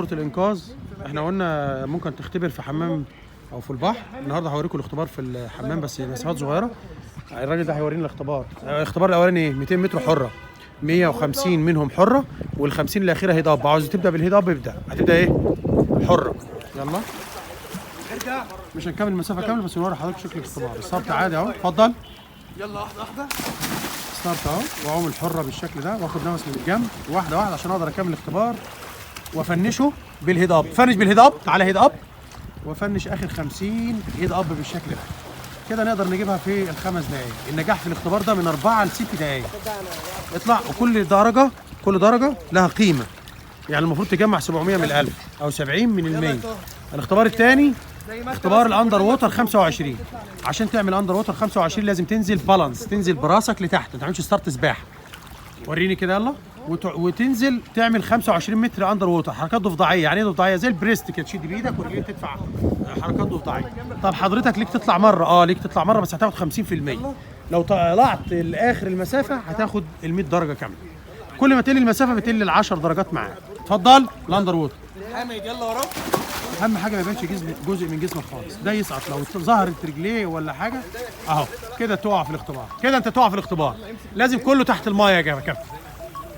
دورة الإنقاذ احنا قلنا ممكن تختبر في حمام أو في البحر. النهارده هوريكم الاختبار في الحمام بس مسافات صغيرة. الراجل ده هيورينا الاختبار. الاختبار الأولاني ايه؟ 200 متر حرة، 150 منهم حرة وال50 الأخيرة هيد أب. عاوز تبدأ بالهيد أب ابدأ. هتبدأ ايه؟ حرة. يلا مش هنكمل المسافة كاملة بس نوري حضرتك شكل الاختبار. الصبت عادي أهو، اتفضل. يلا واحدة واحدة. ستارت اهو، واعوم الحرة بالشكل ده واخد نفس من الجنب واحدة واحدة عشان أقدر أكمل الاختبار وافنشه بالهيد اب. فنش بالهيد اب، تعالى هيد اب، وافنش اخر 50 هيد اب بالشكل ده. كده نقدر نجيبها في الخمس دقائق. النجاح في الاختبار ده من 4 ل 6 دقائق. اطلع، وكل درجه لها قيمه. يعني المفروض تجمع 700 من 1000 او 70 من ال 100. الاختبار الثاني اختبار الاندر ووتر 25. عشان تعمل اندر ووتر 25 لازم تنزل بالانس، تنزل براسك لتحت، ما تعملش ستارت سباحه. وريني كده يلا. وتنزل تعمل 25 متر اندر ووتر، حركات ضفدعيه. يعني ايه ضفدعيه؟ زي البريست كده، تشد بايدك ورجليك تدفع، حركات ضفدعيه. طب حضرتك ليك تطلع مره، ليك تطلع مره بس هتاخد 50%. لو طلعت لاخر المسافه هتاخد ال 100 درجه كامله. كل ما تقل المسافه بتقل ال 10 درجات معاك. اتفضل الاندر ووتر. حامد يلا وراك. اهم حاجه ما يبانش جزء من جسمك خالص. ده يسقط لو ظهرت رجليه ولا حاجه اهو كده تقع في الاختبار. كده انت تقع في الاختبار. لازم كله تحت المايه يا كابتن.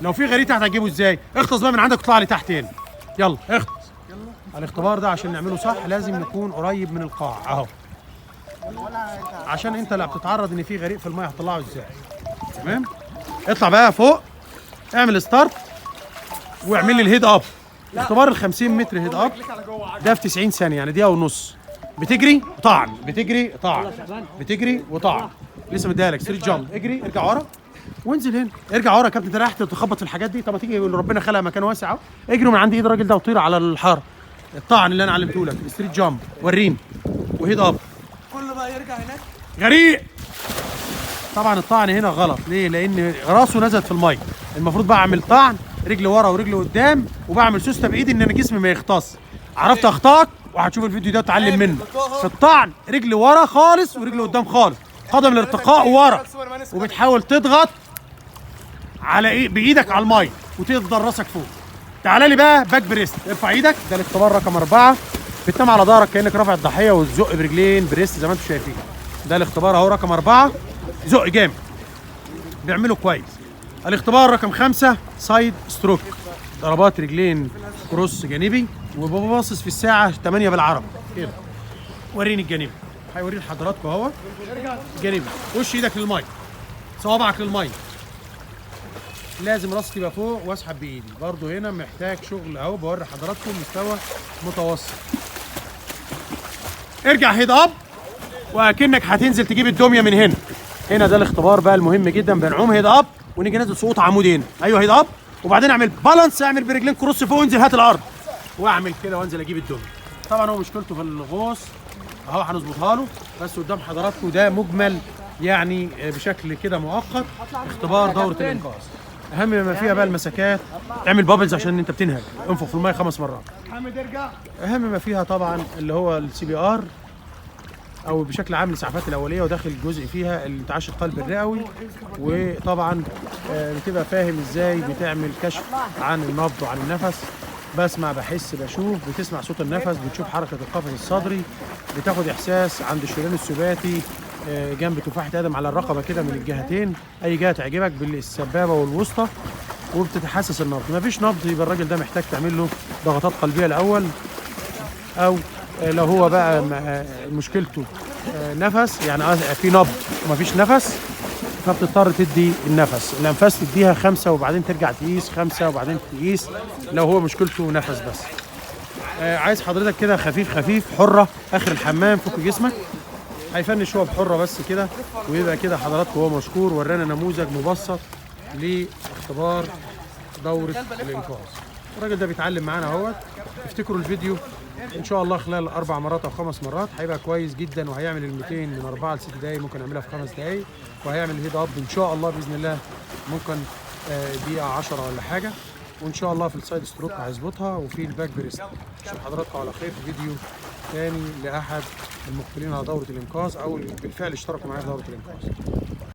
لو في غريق تحت هتجيبه ازاي؟ اغطس بقى من عندك واطلع لي تحت هنا. يلا اغطس. الاختبار ده عشان نعمله صح لازم نكون قريب من القاع اهو. عشان انت لا بتتعرض ان في غريق في المايه هتطلعه ازاي. تمام؟ اطلع بقى فوق، اعمل ستارت واعمل لي الهيد اب. اختبار ال 50 متر هيد اب ده في 90 ثانيه، يعني دقيقه ونص. بتجري وطعن، بتجري طعن، بتجري وطعن. لسه مديها لك ستريت جامب. اجري، ارجع ورا وانزل هنا. ارجع ورا يا كابتن. انت رايح تخبط في الحاجات دي؟ طب ما تيجي ربنا خلق مكان واسع اهو. اجري من عند ايد الراجل ده وطير على الحاره. الطعن اللي انا علمته لك، ستريت جامب، وريني، وهيد اب. كله بقى يرجع هناك. غريق. طبعا الطعن هنا غلط. ليه؟ لان راسه نزلت في الميه. المفروض بعمل طعن رجل ورا ورجل قدام، وبعمل سوسته بايدي ان انا جسمي ما يغطس. عرفت اخطائك وهتشوف الفيديو ده وتتعلم منه. في الطعن رجل ورا خالص ورجل قدام خالص، قدم الارتقاء ورا، وبتحاول تضغط على ايه بايدك على الميه وتفضل راسك فوق. تعالى لي بقى باك بريست. ارفع ايدك. ده الاختبار رقم 4. بتنام على ظهرك كانك رافع الضحيه وتزق برجلين بريست زي ما انتم شايفين. ده الاختبار اهو رقم 4. زق جامد، بيعمله كويس. الاختبار رقم 5 سايد ستروك، ضربات رجلين كروس جانبي وبباصص في الساعه 8 بالعربي كده. وريني الجانبي. هيوري لحضراتكم اهو جانبي. وش ايدك للميه، صوابعك للميه. لازم راسك يبقى فوق واسحب بايدي. برضو هنا محتاج شغل اهو. بوري حضراتكم مستوى متوسط. ارجع هيد اب واكنك هتنزل تجيب الدميه من هنا. هنا ده الاختبار بقى المهم جدا. بنعوم هيد اب ونيجي نازل سقوط عمودين. ايوه هيد اب، وبعدين اعمل بالانس، اعمل برجلين كروس فوق وانزل هات الارض، واعمل كده وانزل اجيب الدميه. طبعا هو مشكلته في الغوص اهو، هنظبطها له بس قدام حضراتكم. ده مجمل يعني بشكل كده مؤقت اختبار دوره الانقاذ. اهم ما فيها بقى المسكات. اعمل بابلز عشان انت بتنهج. انفخ في الميه 5 مرات. حامد ارجع. اهم ما فيها طبعا اللي هو السي بي ار، او بشكل عام الاسعافات الاوليه، وداخل جزء فيها انتعاش القلب الرئوي. وطبعا بتبقى فاهم ازاي بتعمل كشف عن النبض وعن النفس. بسمع، بحس، بشوف، بتسمع صوت النفس، بتشوف حركه القفص الصدري، بتاخد احساس عند الشريان السباتي جنب تفاحه ادم على الرقبه كده من الجهتين، اي جهه تعجبك بالسبابه والوسطى، وبتتحسس النبض. مفيش نبض يبقى الراجل ده محتاج تعمل له ضغطات قلبيه الاول، او لو هو بقى مشكلته نفس، يعني في نبض ومفيش نفس، فبتضطر تدي النفس. الانفاس تديها 5 وبعدين ترجع تقيس 5 وبعدين تقيس لو هو مشكلته نفس بس. عايز حضرتك كده خفيف خفيف حره اخر الحمام. فك جسمك. هيفنش هو بحره بس كده، ويبقى كده حضراتكم هو مشكور. ورانا نموذج مبسط لاختبار دوره الانقاذ. الراجل ده بيتعلم معانا اهوت. افتكروا الفيديو ان شاء الله خلال 4 مرات او 5 مرات هيبقى كويس جدا. وهيعمل ال 200 من 4 ل 6 دقائق، ممكن يعملها في 5 دقائق. وهيعمل هيد اب ان شاء الله باذن الله ممكن دقيقه 10 ولا حاجه. وان شاء الله في السايد ستروك هيظبطها. وفي الباك بريست. اشوف حضراتكم على خير في فيديو ثاني لاحد المقبلين على دوره الانقاذ او بالفعل اشتركوا معايا في دوره الانقاذ.